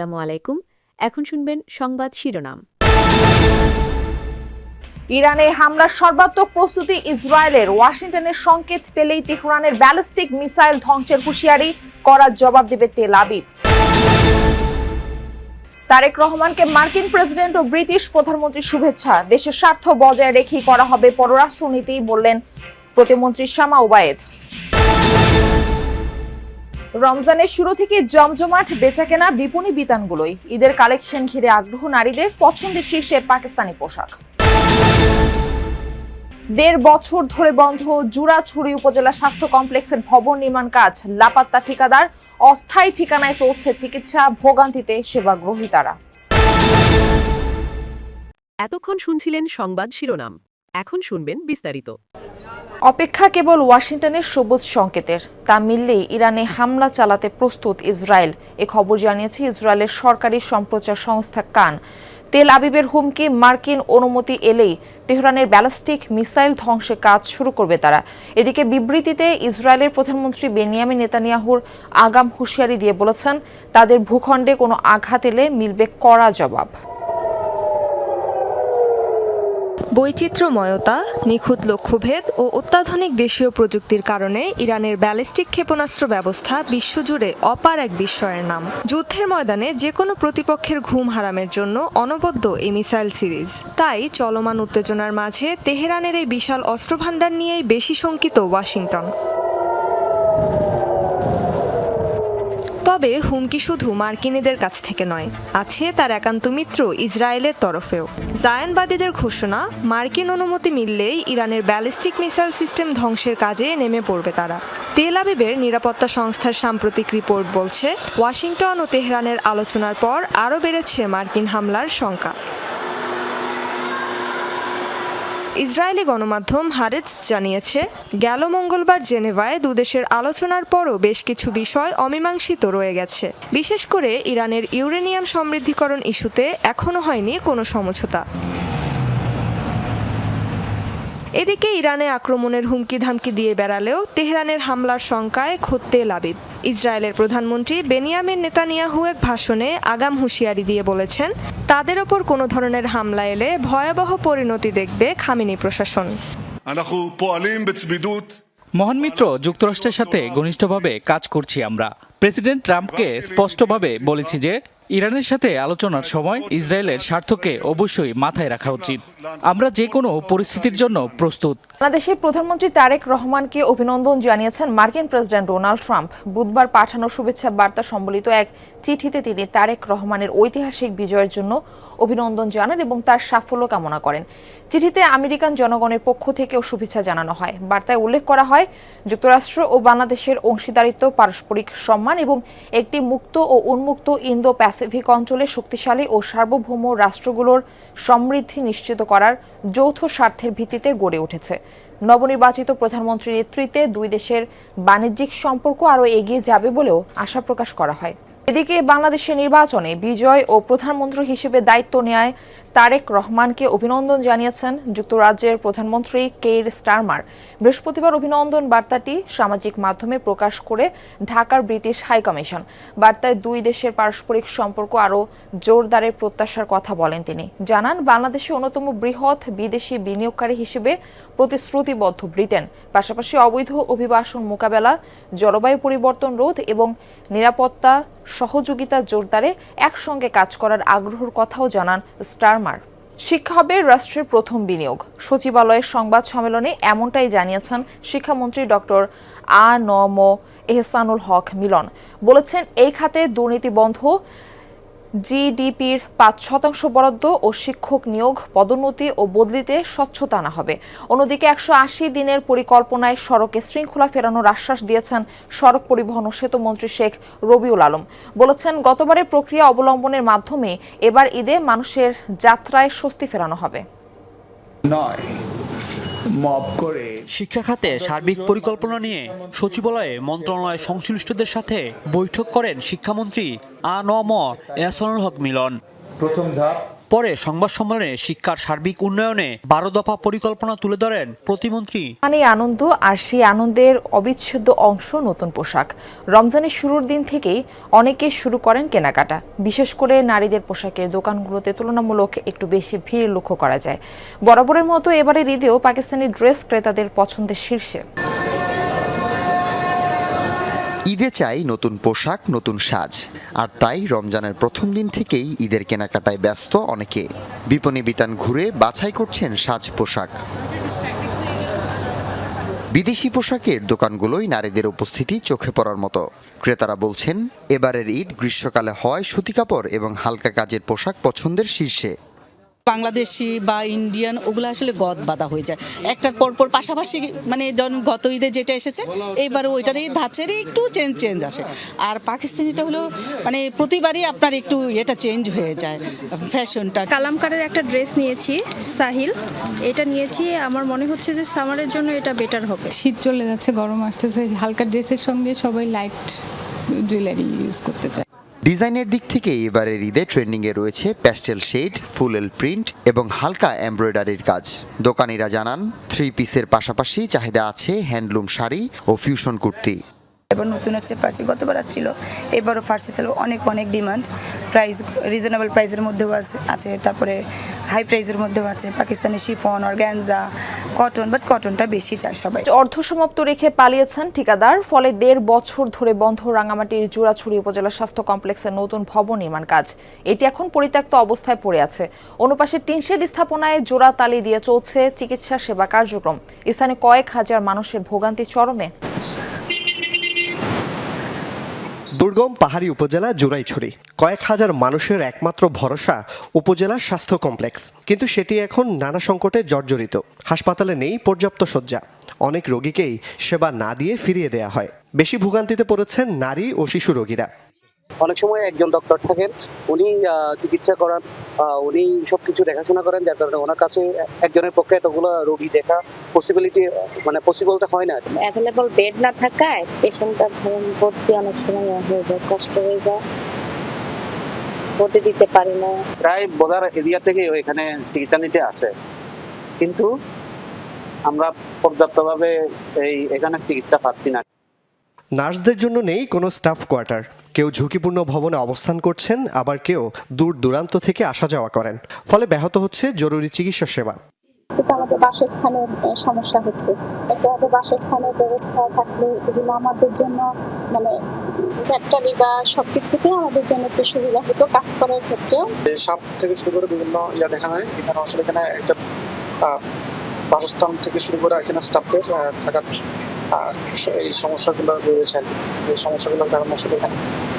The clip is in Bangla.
আসসালামু আলাইকুম। এখন শুনবেন সংবাদ শিরোনাম। ইরানে হামলার সর্বাত্মক প্রস্তুতি ইসরায়েলের, ওয়াশিংটনের সংকেত পেলেই তেহরানের ব্যালিস্টিক মিসাইল ধ্বংসের হুঁশিয়ারি, করার জবাব দেবে তেল আবিব। তারেক রহমানকে মার্কিন প্রেসিডেন্ট ও ব্রিটিশ প্রধানমন্ত্রীর শুভেচ্ছা, দেশের স্বার্থ বজায় রেখেই করা হবে পররাষ্ট্রনীতি, বললেন প্রতিমন্ত্রী শামা ওবায়েদ। রমজানের শুরু থেকে জমজমাট বেচাকেনা বিপণী বিতানগুলোই, ঈদের কালেকশন ঘিরে আগ্রহ নারীদের, পছন্দের শীর্ষে পাকিস্তানি পোশাক। ১.৫ বছর ধরে বন্ধ জুরাছড়ি উপজেলা স্বাস্থ্য কমপ্লেক্সের ভবন নির্মাণ কাজ, লাপাত্তা ঠিকাদার, অস্থায়ী ঠিকানায় চলছে চিকিৎসা, ভোগান্তিতে সেবা গ্রহীতারা। এতক্ষণ শুনছিলেন সংবাদ শিরোনাম, এখন শুনবেন বিস্তারিত। অপেক্ষা কেবল ওয়াশিংটনের সবুজ সংকেতের, তা মিললেই ইরানে হামলা চালাতে প্রস্তুত ইসরায়েল। এ খবর জানিয়েছে ইসরায়েলের সরকারি সম্প্রচার সংস্থা কান। তেল আবিবের হুমকি, মার্কিন অনুমতি এলেই তেহরানের ব্যালিস্টিক মিসাইল ধ্বংসে কাজ শুরু করবে তারা। এদিকে বিবৃতিতে ইসরায়েলের প্রধানমন্ত্রী বেনিয়ামিন নেতানিয়াহুর আগাম হুঁশিয়ারি দিয়ে বলেছেন, তাদের ভূখণ্ডে কোনো আঘাত এলে মিলবে কড়া জবাব। বৈচিত্র্যময়তা, নিখুঁত লক্ষ্যভেদ ও অত্যাধুনিক দেশীয় প্রযুক্তির কারণে ইরানের ব্যালিস্টিক ক্ষেপণাস্ত্র ব্যবস্থা বিশ্বজুড়ে অপার এক বিস্ময়ের নাম। যুদ্ধের ময়দানে যে কোনো প্রতিপক্ষের ঘুম হারামের জন্য অনবদ্য এই মিসাইল সিরিজ। তাই চলমান উত্তেজনার মাঝে তেহরানের এই বিশাল অস্ত্রভান্ডার নিয়েই বেশি শঙ্কিত ওয়াশিংটন। তবে হুমকি শুধু মার্কিনীদের কাছ থেকে নয়, আছে তার একান্ত মিত্র ইসরায়েলের তরফেও। জায়নবাদীদের ঘোষণা, মার্কিন অনুমতি মিললেই ইরানের ব্যালিস্টিক মিসাইল সিস্টেম ধ্বংসের কাজে নেমে পড়বে তারা। তেল আবিবের নিরাপত্তা সংস্থার সাম্প্রতিক রিপোর্ট বলছে, ওয়াশিংটন ও তেহরানের আলোচনার পর আরও বেড়েছে মার্কিন হামলার শঙ্কা। ইসরায়েলি গণমাধ্যম হারেটস জানিয়েছে, গেল মঙ্গলবার জেনেভায় দুদেশের আলোচনার পরও বেশ কিছু বিষয় অমীমাংসিত রয়ে গেছে। বিশেষ করে ইরানের ইউরেনিয়াম সমৃদ্ধিকরণ ইস্যুতে এখনও হয়নি কোনো সমঝোতা। এদিকে ইরানে আক্রমণের হুমকি ধামকি দিয়ে বেড়ালেও তেহরানের হামলার শঙ্কায় খোদ তেল আবিব। ইসরায়েলের প্রধানমন্ত্রী বেনিয়ামিন নেতানিয়াহু এক ভাষণে আগাম হুঁশিয়ারি দিয়ে বলেছেন, তাদের ওপর কোনো ধরনের হামলা এলে ভয়াবহ পরিণতি দেখবে খামেনি প্রশাসন। মহান মিত্র যুক্তরাষ্ট্রের সাথে ঘনিষ্ঠভাবে কাজ করছি আমরা। প্রেসিডেন্ট ট্রাম্পকে স্পষ্টভাবে বলেছি যে ইরানের সাথে আলোচনার সময় ইসরায়েলের স্বার্থকে অবশ্যই মাথায় রাখা উচিত। আমরা যে কোনো পরিস্থিতির জন্য প্রস্তুত। বাংলাদেশের প্রধানমন্ত্রী তারেক রহমানকে অভিনন্দন জানিয়েছেন মার্কিন প্রেসিডেন্ট ডোনাল্ড ট্রাম্প। বুধবার পাঠানো শুভেচ্ছা বার্তা সম্বলিত এক চিঠিতে তিনি তারেক রহমানের ঐতিহাসিক বিজয়ের জন্য অভিনন্দন জানান এবং তার সাফল্য কামনা করেন। চিঠিতে আমেরিকান জনগণের পক্ষ থেকেও শুভেচ্ছা জানানো হয়। বার্তায় উল্লেখ করা হয়, যুক্তরাষ্ট্র ও বাংলাদেশের অংশীদারিত্ব, পারস্পরিক সম্মান এবং একটি মুক্ত ও উন্মুক্ত ইন্দো প্যাসিফিক অঞ্চলে শক্তিশালী ও সার্বভৌম রাষ্ট্রগুলোর সমৃদ্ধি নিশ্চিত করার যৌথ স্বার্থের ভিত্তিতে গড়ে উঠেছে। নবনির্বাচিত প্রধানমন্ত্রীর নেতৃত্বে দুই দেশের বাণিজ্যিক সম্পর্ক আরও এগিয়ে যাবে বলেও আশা প্রকাশ করা হয়। এদিকে বাংলাদেশের নির্বাচনে বিজয় ও প্রধানমন্ত্রী হিসেবে দায়িত্ব নেয় তারেক রহমানকে অভিনন্দন জানিয়েছেন যুক্তরাজ্যের প্রধানমন্ত্রী কেইর স্টারমার। বৃহস্পতিবার অভিনন্দন বার্তাটি সামাজিক মাধ্যমে প্রকাশ করে ঢাকার ব্রিটিশ হাইকমিশন। বার্তায় দুই দেশের পারস্পরিক সম্পর্ক আরও জোরদারের প্রত্যাশার কথা বলেন তিনি। জানান, বাংলাদেশের অন্যতম বৃহৎ বিদেশি বিনিয়োগকারী হিসেবে প্রতিশ্রুতিবদ্ধ ব্রিটেন, পাশাপাশি অবৈধ অভিবাসন মোকাবেলা, জলবায়ু পরিবর্তন রোধ এবং নিরাপত্তা সহযোগিতা জোরদারে একসঙ্গে কাজ করার আগ্রহের কথাও জানান স্টারমার। শিক্ষা হবে রাষ্ট্রের প্রথম বিনিয়োগ। সচিবালয়ের সংবাদ সম্মেলনে এমনটাই জানিয়েছেন শিক্ষামন্ত্রী ডক্টর আ.ন.ম এহসানুল হক মিলন। বলেছেন, এই খাতে দুর্নীতি বন্ধ, জিডিপির ৫% বরাদ্দ ও শিক্ষক নিয়োগ, পদোন্নতি ও বদলিতে স্বচ্ছতা আনা হবে। অন্যদিকে ১৮০ দিনের পরিকল্পনায় সড়কে শৃঙ্খলা ফেরানোর আশ্বাস দিয়েছেন সড়ক পরিবহন ও সেতুমন্ত্রী শেখ রবিউল আলম। বলেছেন, গতবারের প্রক্রিয়া অবলম্বনের মাধ্যমে এবার ঈদে মানুষের যাত্রায় স্বস্তি ফেরানো হবে। শিক্ষা খাতে সার্বিক পরিকল্পনা নিয়ে সচিবালয়ে মন্ত্রণালয়ের সংশ্লিষ্টদের সাথে বৈঠক করেন শিক্ষামন্ত্রী আ.ন.ম এহসানুল হক মিলন। প্রথম ধাপ পরে সংবাদ সম্মেলনে শিক্ষার সার্বিক উন্নয়নে 12 দফা পরিকল্পনা তুলে ধরেন প্রতিমন্ত্রী। মানে আনন্দ আর সেই আনন্দের অবিচ্ছেদ্য অংশ নতুন পোশাক। রমজানের শুরুর দিন থেকেই অনেকে শুরু করেন কেনাকাটা। বিশেষ করে নারীদের পোশাকের দোকানগুলোতে তুলনামূলক একটু বেশি ভিড় লক্ষ্য করা যায়। বরাবরের মতো এবারের ঈদেও পাকিস্তানি ড্রেস ক্রেতাদের পছন্দের শীর্ষে। ঈদে চাই নতুন পোশাক, নতুন সাজ। আর তাই রমজানের প্রথম দিন থেকেই ঈদের কেনাকাটায় ব্যস্ত অনেকে। বিপণী বিতান ঘুরে বাছাই করছেন সাজ পোশাক। বিদেশি পোশাকের দোকানগুলোই নারীদের উপস্থিতি চোখে পড়ার মতো। ক্রেতারা বলছেন, এবারের ঈদ গ্রীষ্মকালে হয় সুতি কাপড় এবং হালকা কাজের পোশাক পছন্দের শীর্ষে। বাংলাদেশি বা ইন্ডিয়ান ওগুলো আসলে গদ বাঁধা হয়ে যায় একটার পর পাশাপাশি, মানে গত ঈদে যেটা এসেছে এইবারে ওইটারই ধাঁচেরই একটু চেঞ্জ আসে। আর পাকিস্তানিটা হলো মানে প্রতিবারই আপনার একটু এটা চেঞ্জ হয়ে যায় ফ্যাশনটা। কালামকারের একটা ড্রেস নিয়েছি, সাহিল, এটা নিয়েছি। আমার মনে হচ্ছে যে সামারের জন্য এটা বেটার হবে। শীত চলে যাচ্ছে, গরম আসতেছে, হালকা ড্রেসের সঙ্গে সবাই লাইট জুয়েলারি ইউজ করতে চায়। ডিজাইনের দিক থেকে এবারের ঈদে ট্রেন্ডিংয়ে রয়েছে প্যাস্টেল শেড, ফুলেল প্রিন্ট এবং হালকা এমব্রয়ডারির কাজ। দোকানিরা জানান, 3 পিসের পাশাপাশি চাহিদা আছে হ্যান্ডলুম শাড়ি ও ফিউশন কুর্তি। এবার নতুন আসছে ফার্সি, গতবার আসছিল, এবারও ফার্সি ছিল অনেক ডিমান্ড। প্রাইস রিজনেবল প্রাইসের মধ্যেও আছে, তারপরে হাই প্রাইসের মধ্যেও আছে। Pakistani chiffon, organza, cotton, but কটনটা বেশি চায় সবাই। অর্ধসমাপ্ত রেখে পালিয়েছেন ঠিকাদার, ফলে 1.5 বছর ধরে বন্ধ রাঙামাটির জোড়াছড়ি উপজেলা স্বাস্থ্য কমপ্লেক্সের নতুন ভবন নির্মাণ কাজ। এটি এখন পরিত্যক্ত অবস্থায় পড়ে আছে। অনুপাশে টিনশেড স্থাপনায় জোড়া তালি দিয়ে চলছে চিকিৎসা সেবা কার্যক্রম। স্থানে কয়েক হাজার মানুষের ভোগান্তি চরমে। দুর্গম পাহাড়ি উপজেলা জোড়াইছড়ি, কয়েক হাজার মানুষের একমাত্র ভরসা উপজেলা স্বাস্থ্য কমপ্লেক্স। কিন্তু সেটি এখন নানা সংকটে জর্জরিত। হাসপাতালে নেই পর্যাপ্ত শয্যা। অনেক রোগীকেই সেবা না দিয়ে ফিরিয়ে দেয়া হয়। বেশি ভোগান্তিতে পড়েছেন নারী ও শিশু রোগীরা। অনেক সময় একজন ডক্টর থাকেন, উনি চিকিৎসা করান, উনি সবকিছু দেখাশোনা করেন, যার কারণে ওনার কাছে একজনের পক্ষে এতগুলো রোগী দেখা পসিবলটা হয় না। অ্যাভেলেবল বেড না থাকায় পেশেন্টটার ধরুন ভর্তি অনেক সময় হয়ে যায়, কষ্ট হয়ে যায়, ভর্তি দিতে পারি না। প্রায় বোদার এরিয়া থেকে এখানে চিকিৎসা নিতে আসে, কিন্তু আমরা পর্যাপ্তভাবে এখানে চিকিৎসা পাচ্ছি না। নার্সদের জন্য নেই কোনো স্টাফ কোয়ার্টার। কেউ ঝুঁকিপূর্ণ ভবনে অবস্থান করছেন, আবার কেউ দূর দূরান্ত থেকে আসা যাওয়া করেন। ফলে ব্যাহত হচ্ছে জরুরি চিকিৎসা সেবা। কিন্তু আমাদের বাসস্থানের সমস্যা হচ্ছে। একটা বাসস্থানের ব্যবস্থা থাকলে এগুলো আমাদের জন্য মানে মেন্টালি বা সবকিছুতে আমাদের জন্য একটু সুবিধা হতো কাজ করার ক্ষেত্রে। সাপ থেকে শুরু করে বিভিন্ন দেখা যায় এখানে আসলে এখানে একটা বাসস্থান থেকে শুরু করে এখানে স্টাফদের থাকার এই সমস্যাগুলো রয়েছে। এই সমস্যাগুলোর কারণে আসলে এখানে